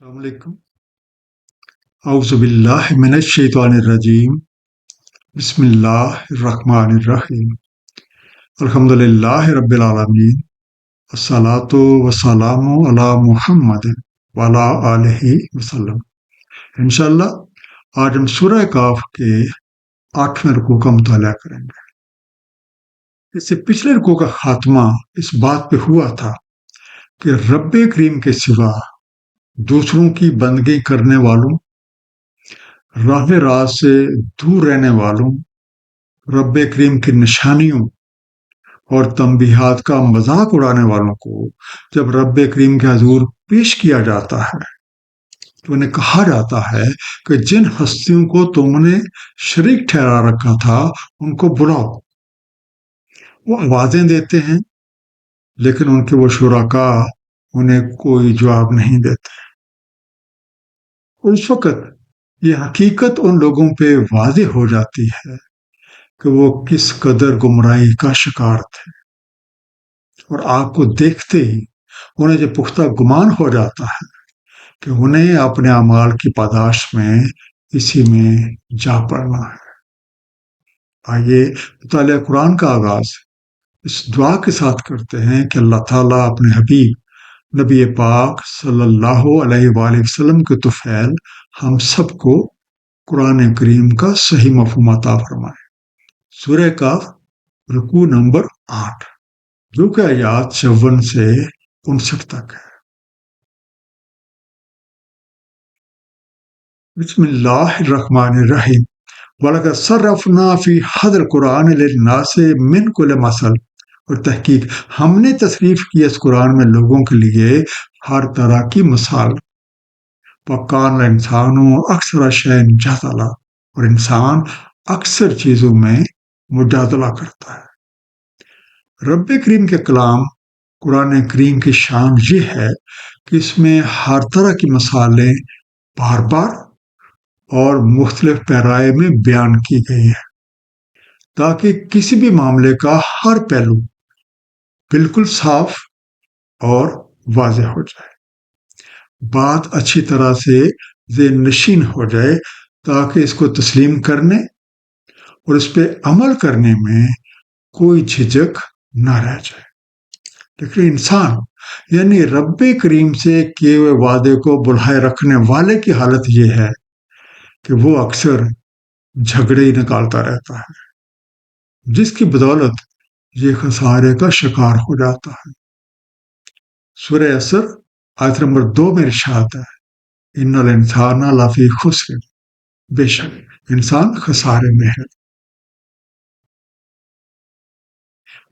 السلام علیکم۔ اعوذ باللہ من الشیطان الرجیم۔ بسم اللہ الرحمن الرحیم۔ الحمد للہ رب العالمین، الصلاۃ والسلام علی محمد وعلی آلہ وسلم۔ انشاءاللہ آج ہم سورہ کاف کے 8ویں رکوع کا مطالعہ کریں گے۔ اس سے پچھلے رکوع کا خاتمہ اس بات پہ ہوا تھا کہ رب کریم کے سوا دوسروں کی بندگی کرنے والوں، راہ راست سے دور رہنے والوں، رب کریم کی نشانیوں اور تنبیہات کا مذاق اڑانے والوں کو جب رب کریم کے حضور پیش کیا جاتا ہے تو انہیں کہا جاتا ہے کہ جن ہستیوں کو تم نے شریک ٹھہرا رکھا تھا ان کو بلاؤ۔ وہ آوازیں دیتے ہیں لیکن ان کے وہ شرکاء انہیں کوئی جواب نہیں دیتے۔ اس وقت یہ حقیقت ان لوگوں پہ واضح ہو جاتی ہے کہ وہ کس قدر گمراہی کا شکار تھے، اور آپ کو دیکھتے ہی انہیں یہ پختہ گمان ہو جاتا ہے کہ انہیں اپنے اعمال کی پاداش میں اسی میں جا پڑنا ہے۔ آئیے مطالعہ قرآن کا آغاز اس دعا کے ساتھ کرتے ہیں کہ اللہ تعالیٰ اپنے حبیب نبی پاک صلی اللہ علیہ وآلہ وسلم کے طفیل ہم سب کو قرآن کریم کا صحیح مفہوم عطا فرمائے۔ سورہ کاف رکوع نمبر 8، جو کہ آیات 54 سے 59 تک ہے۔ بسم اللہ الرحمن الرحیم۔ وَلَقَدْ صَرَّفْنَا فِي هَذَا الْقُرْآنِ لِلنَّاسِ مِنْ كُلِّ مَثَلٍ، اور تحقیق ہم نے تصریف کی اس قرآن میں لوگوں کے لیے ہر طرح کی مثال۔ وَقَالَ الْإِنسَانُ أَكْثَرَ شَيْءٍ جَدَلًا، اور انسان اکثر چیزوں میں مجادلہ کرتا ہے۔ رب کریم کے کلام قرآن کریم کی شان یہ ہے کہ اس میں ہر طرح کی مثالیں بار بار اور مختلف پیرائے میں بیان کی گئی ہے تاکہ کسی بھی معاملے کا ہر پہلو بالکل صاف اور واضح ہو جائے، بات اچھی طرح سے ذہن نشین ہو جائے تاکہ اس کو تسلیم کرنے اور اس پہ عمل کرنے میں کوئی جھجک نہ رہ جائے۔ لیکن انسان یعنی رب کریم سے کیے ہوئے وعدے کو بلائے رکھنے والے کی حالت یہ ہے کہ وہ اکثر جھگڑے ہی نکالتا رہتا ہے، جس کی بدولت یہ خسارے کا شکار ہو جاتا ہے۔ سورہ عصر آیت نمبر 2 میں ارشاد ہے، ان الانسان لفی خسر، بے شک انسان خسارے میں ہے۔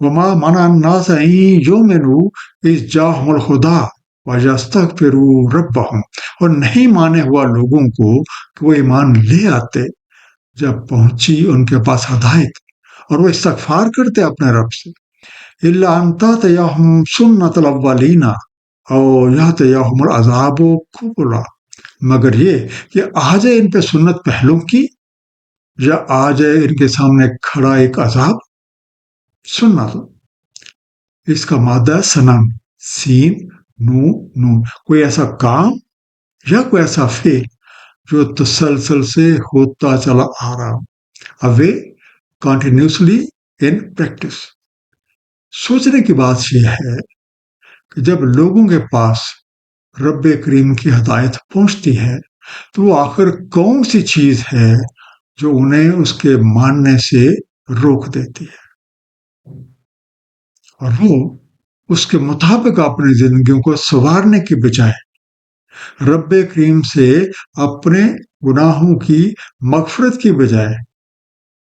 وما منع الناس ان یؤمنوا اذ جاءهم الہدی ویستغفروا ربهم، اور نہیں مانے ہوا لوگوں کو کہ وہ ایمان لے آتے جب پہنچی ان کے پاس ہدایت اور وہ استغفار کرتے اپنے رب سے۔ الا ان تأتیہم سنت الاولین او یأتیہم العذاب قبلا، مگر یہ کہ آ جائے ان پہ سنت پہلوں کی یا آ جائے ان کے سامنے کھڑا ایک عذاب۔ سنت اس کا مادہ سنم، سین نون، کوئی ایسا کام یا کوئی ایسا فعل جو تسلسل سے ہوتا چلا آ رہا ہو، اوے کنٹینیوسلی ان پریکٹس۔ سوچنے کی بات یہ ہے کہ جب لوگوں کے پاس رب کریم کی ہدایت پہنچتی ہے تو وہ آخر کون سی چیز ہے جو انہیں اس کے ماننے سے روک دیتی ہے، اور وہ اس کے مطابق اپنی زندگیوں کو سنوارنے کی بجائے رب کریم سے اپنے گناہوں کی مغفرت کی بجائے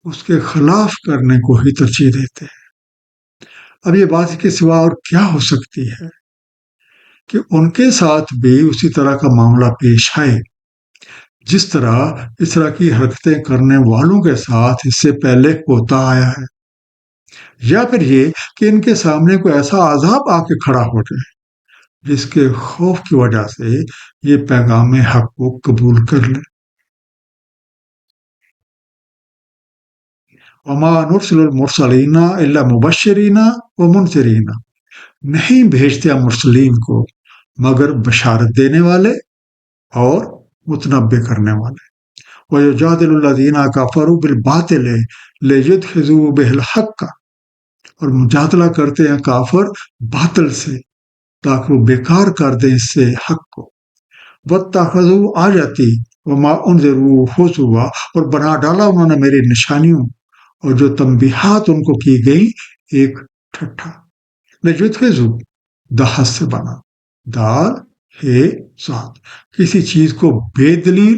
اس کے خلاف کرنے کو ہی ترجیح دیتے ہیں۔ اب یہ بات کے سوا اور کیا ہو سکتی ہے کہ ان کے ساتھ بھی اسی طرح کا معاملہ پیش آئے جس طرح اس طرح کی حرکتیں کرنے والوں کے ساتھ اس سے پہلے ہوتا آیا ہے، یا پھر یہ کہ ان کے سامنے کوئی ایسا عذاب آ کے کھڑا ہو جائے جس کے خوف کی وجہ سے یہ پیغام حق کو قبول کر لے۔ وما نرسل المرسلین الا مبشرین ومنذرین، نہیں بھیجتے ہم مرسلین کو مگر بشارت دینے والے اور متنبع کرنے والے. وَيُجَادِلُ الَّذِينَ كَفَرُوا بِالْبَاطِلِ لِيُدْحِضُوا بِهِ الْحَقَّ، اور مجادلہ کرتے ہیں کافر باطل سے تاکہ وہ بیکار کر دیں اس سے حق کو. وَاتَّخَذُوا آیَاتِی وَمَا أُنذِرُوا هُزُوًا، اور بنا ڈالا انہوں نے میری نشانیوں اور جو تنبیہات ان کو کی گئی ایک ٹھٹھا. لِيُدْحِضُوا دہس سے بنا، دال ہے ذات، کسی چیز کو بے دلیل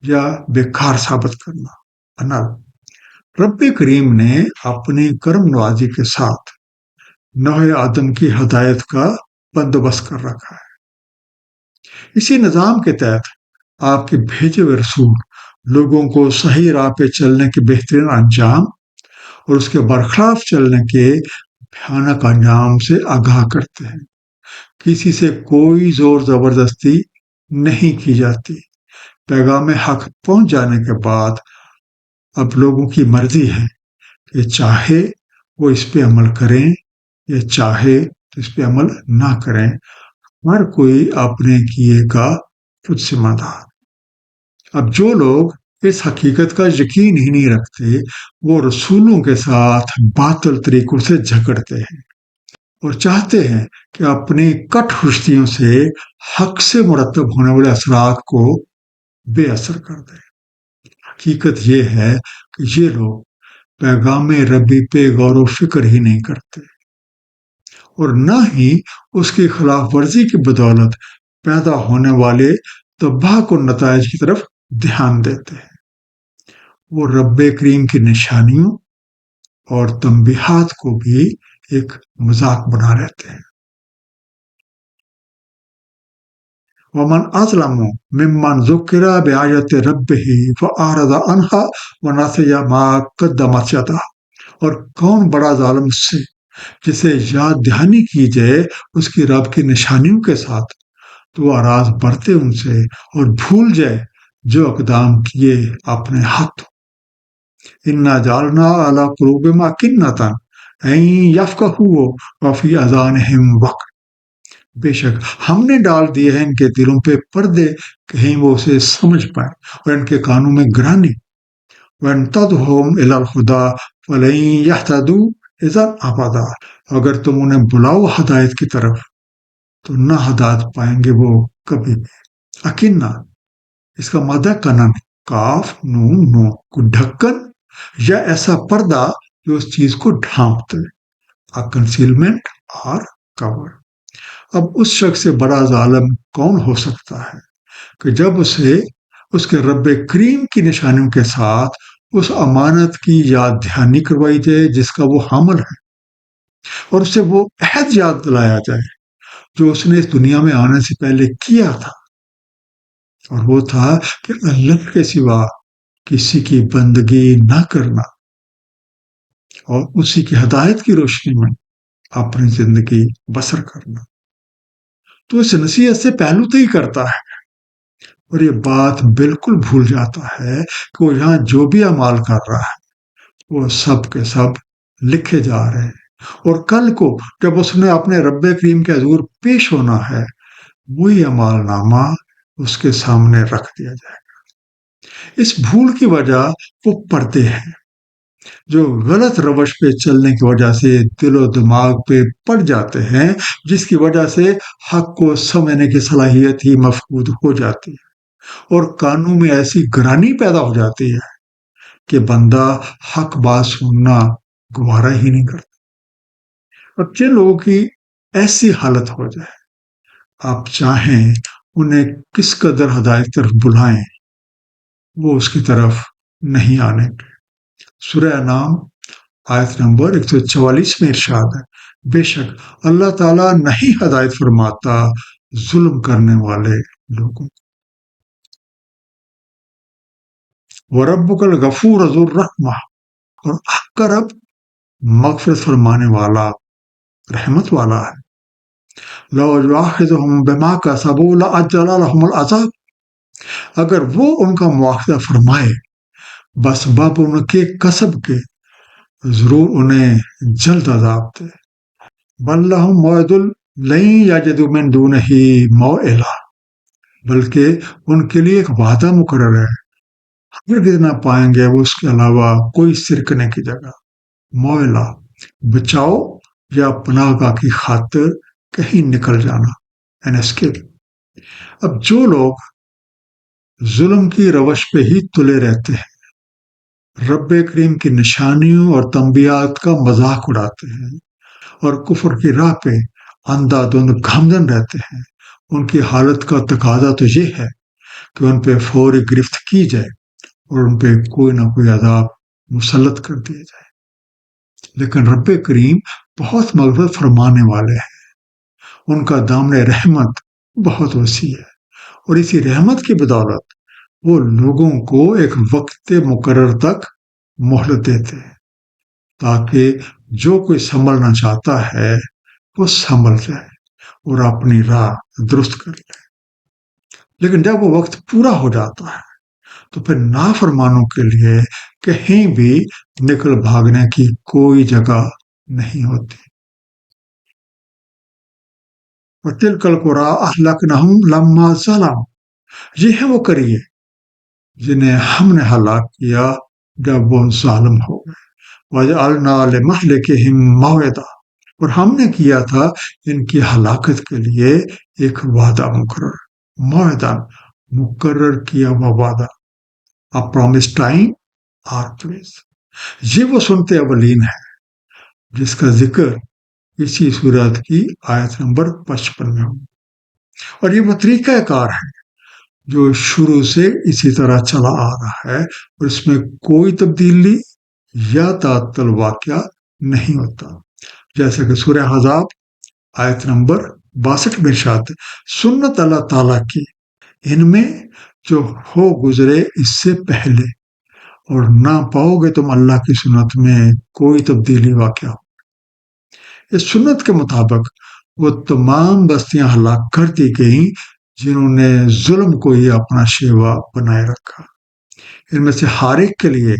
یا بیکار ثابت کرنا. انال رب کریم نے اپنی کرم نوازی کے ساتھ نوح آدم کی ہدایت کا بندوبست کر رکھا ہے. اسی نظام کے تحت آپ کے بھیجے ہوئے رسول لوگوں کو صحیح راہ پہ چلنے کے بہترین انجام اور اس کے برخلاف چلنے کے بھیانک انجام سے آگاہ کرتے ہیں. کسی سے کوئی زور زبردستی نہیں کی جاتی. پیغام حق پہنچ جانے کے بعد اب لوگوں کی مرضی ہے کہ چاہے وہ اس پہ عمل کریں یا چاہے تو اس پہ عمل نہ کریں. ہر کوئی اپنے کیے کا خود ذمہ دار. اب جو لوگ اس حقیقت کا یقین ہی نہیں رکھتے وہ رسولوں کے ساتھ باطل طریقوں سے جھگڑتے ہیں اور چاہتے ہیں کہ اپنی کٹ ہستیوں سے حق سے مرتب ہونے والے اثرات کو بے اثر کر دیں. حقیقت یہ ہے کہ یہ لوگ پیغام ربی پہ غور و فکر ہی نہیں کرتے اور نہ ہی اس کی خلاف ورزی کی بدولت پیدا ہونے والے تباہ کن نتائج کی طرف دھیان دیتے ہیں. وہ رب کریم کی نشانیوں اور تنبیہات کو بھی ایک مذاق بنا لیتے ہیں. وَمَنْ أَظْلَمُ مِمَّنْ ذُكِّرَ بِآيَاتِ رَبِّهِ فَأَعْرَضَ عَنْهَا وَنَسِیَ مَا قَدَّمَتْ يَدَاهُ، اور کون بڑا ظالم اس سے جسے یاد دہانی کی جائے اس کی رب کی نشانیوں کے ساتھ تو وہ اراض برتے ان سے اور بھول جائے جو اقدام کیے اپنے ہاتھ. اِنَّا جَعَلْنَا عَلَىٰ قُلُوبِهِمْ أَکِنَّةً أَن يَفْقَهُوهُ وَفِي آذَانِهِمْ وَقْرٌ، بے شک ہم نے ڈال دیے ہیں ان کے دلوں پہ پردے کہیں وہ اسے سمجھ پائیں اور ان کے کانوں میں گرانی. وَإِن تَدْعُوهُمْ إِلَى الْهُدَىٰ فَلَن يَهْتَدُوا إِذًا أَبَدًا، اگر تم انہیں بلاؤ ہدایت کی طرف تو نہ ہدایت پائیں گے وہ کبھی بھی. اکینا اس کا مادہ کنن، کاف نون نو، کو ڈھکن یا ایسا پردہ جو اس چیز کو ڈھانپتے، کنسیلمنٹ اور کور. اب اس شخص سے بڑا ظالم کون ہو سکتا ہے کہ جب اسے اس کے رب کریم کی نشانیوں کے ساتھ اس امانت کی یاد دہانی کروائی جائے جس کا وہ حامل ہے اور اسے وہ عہد یاد دلایا جائے جو اس نے اس دنیا میں آنے سے پہلے کیا تھا، اور وہ تھا کہ اللہ کے سوا کسی کی بندگی نہ کرنا اور اسی کی ہدایت کی روشنی میں اپنی زندگی بسر کرنا. تو اس نصیحت سے پہلو تو ہی کرتا ہے اور یہ بات بالکل بھول جاتا ہے کہ وہ یہاں جو بھی اعمال کر رہا ہے وہ سب کے سب لکھے جا رہے ہیں اور کل کو جب اس نے اپنے رب کریم کے حضور پیش ہونا ہے وہی اعمال نامہ اس کے سامنے رکھ دیا جائے گا. اس بھول کی وجہ وہ پردے ہیں جو غلط روش پہ چلنے کی وجہ سے دل و دماغ پہ پڑ جاتے ہیں، جس کی وجہ سے حق کو سمجھنے کی صلاحیت ہی مفقود ہو جاتی ہے اور کانوں میں ایسی گرانی پیدا ہو جاتی ہے کہ بندہ حق بات سننا گوارا ہی نہیں کرتا. اب جن لوگوں کی ایسی حالت ہو جائے آپ چاہیں انہیں کس قدر ہدایت طرف بلائیں وہ اس کی طرف نہیں آنے کے. سورہ انعام آیت نمبر 144 میں ارشاد ہے، بے شک اللہ تعالیٰ نہیں ہدایت فرماتا ظلم کرنے والے لوگوں. وَرَبُّكَ الْغَفُورُ ذُو الرَّحْمَةِ، اور آپ کا رب مغفرت فرمانے والا رحمت والا ہے. لَوْ يُؤَاخِذُهُم بِمَا كَسَبُوا لَعَجَّلَ لَهُمُ الْعَذَابَ، اگر وہ ان کا مواخذہ فرمائے بس باب ان کے کسب کے ضرور انہیں جلد عذاب دے. بل لہم موعد لن یجدوا من دونہ موئلہ، بلکہ ان کے لیے ایک وعدہ مقرر ہے، ہرگز نہ پائیں گے وہ اس کے علاوہ کوئی سر کرنے کی جگہ، موئلہ، بچاؤ یا پناہ گاہ کی خاطر کہیں نکل جانا، اسکیپ۔ اب جو لوگ ظلم کی روش پہ ہی تلے رہتے ہیں، رب کریم کی نشانیوں اور تنبیہات کا مذاق اڑاتے ہیں اور کفر کی راہ پہ اندھا دھند گامزن رہتے ہیں، ان کی حالت کا تقاضا تو یہ ہے کہ ان پہ فوری گرفت کی جائے اور ان پہ کوئی نہ کوئی عذاب مسلط کر دیا جائے۔ لیکن رب کریم بہت مغفرت فرمانے والے ہیں، ان کا دامن رحمت بہت وسیع ہے، اور اسی رحمت کی بدولت وہ لوگوں کو ایک وقت مقرر تک مہلت دیتے ہیں تاکہ جو کوئی سنبھلنا چاہتا ہے وہ سنبھل جائے اور اپنی راہ درست کر لے۔ لیکن جب وہ وقت پورا ہو جاتا ہے تو پھر نافرمانوں کے لیے کہیں بھی نکل بھاگنے کی کوئی جگہ نہیں ہوتی۔ وَتِلْكَ الْقُرَىٰ أَهْلَكْنَاهُمْ لَمَّا ظَلَمُوا، یہ ہے وہ قریے جنہیں ہم نے ہلاک کیا جب وہ ظالم ہو گئے۔ وَجَعَلْنَا لِمَهْلِكِهِم مَّوْعِدًا، اور ہم نے کیا تھا ان کی ہلاکت کے لیے ایک وعدہ مقرر، موعدہ، مقرر کیا ہوا وعدہ، a promised time or place۔ یہ وہ سنت اولین ہے جس کا ذکر اسی صورت کی آیت نمبر 55 میں ہو، اور یہ وہ طریقہ کار ہے جو شروع سے اسی طرح چلا آ رہا ہے، اور اس میں کوئی تبدیلی یا تعطل واقعہ نہیں ہوتا۔ جیسا کہ سورہ احزاب آیت نمبر 62 میں ارشاد ہے، سنت اللہ تعالیٰ کی ان میں جو ہو گزرے اس سے پہلے، اور نہ پاؤ گے تم اللہ کی سنت میں کوئی تبدیلی واقع ہو۔ اس سنت کے مطابق وہ تمام بستیاں ہلاک کر دی گئیں جنہوں نے ظلم کو ہی اپنا شیوا بنائے رکھا۔ ان میں سے ہر ایک کے لیے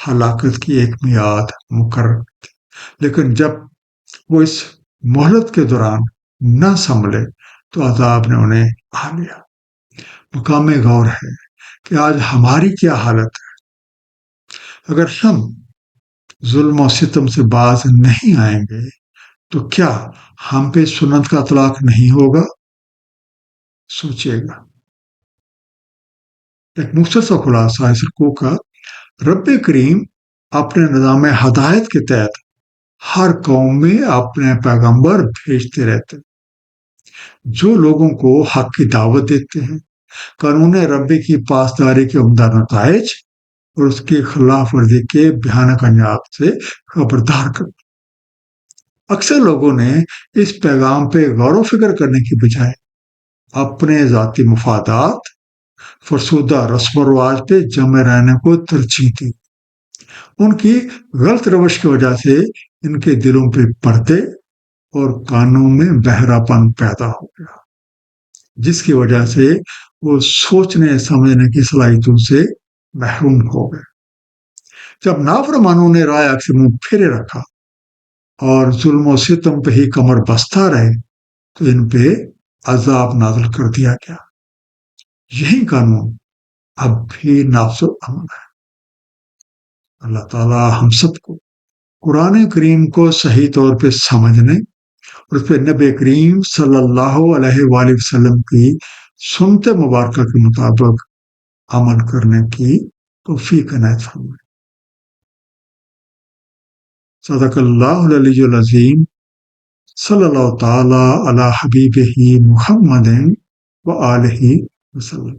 ہلاکت کی ایک میعاد مقرر تھی، لیکن جب وہ اس مہلت کے دوران نہ سنبھلے تو عذاب نے انہیں آ لیا۔ مقام غور ہے کہ آج ہماری کیا حالت ہے۔ اگر ہم ظلم و ستم سے باز نہیں آئیں گے تو کیا ہم پہ سنت کا اطلاق نہیں ہوگا؟ سوچئے گا۔ ایک مختصر خلاصہ اس رکوع کا، رب کریم اپنے نظام ہدایت کے تحت ہر قوم میں اپنے پیغمبر بھیجتے رہتے جو لوگوں کو حق کی دعوت دیتے ہیں، قانون ربی کی پاسداری کے عمدہ نتائج اور اس کی خلاف ورزی کے بھیانک انجام سے خبردار کرتے۔ اکثر لوگوں نے اس پیغام پہ غور و فکر کرنے کی بجائے اپنے ذاتی مفادات، فرسودہ رسم و رواج پہ جمع رہنے کو ترجیح دی۔ ان کی غلط روش کی وجہ سے ان کے دلوں پہ پردے اور کانوں میں بہراپن پیدا ہو گیا، جس کی وجہ سے وہ سوچنے سمجھنے کی صلاحیتوں سے محروم ہو گئے۔ جب نافرمانوں نے رائے سے منہ پھیرے رکھا اور ظلم و ستم پہ ہی کمر بستہ رہے تو ان پہ عذاب نازل کر دیا گیا۔ یہی قانون اب بھی نافذ العمل ہے۔ اللہ تعالیٰ ہم سب کو قرآن کریم کو صحیح طور پہ سمجھنے اور اس پہ نبی کریم صلی اللہ علیہ وآلہ وسلم کی سنت مبارکہ کے مطابق عمل کرنے کی توفیق عنایت فرمائے۔ صدق اللہ العلی العظیم، صلی اللہ تعالی علی حبیبہ محمد وآلہ وسلم۔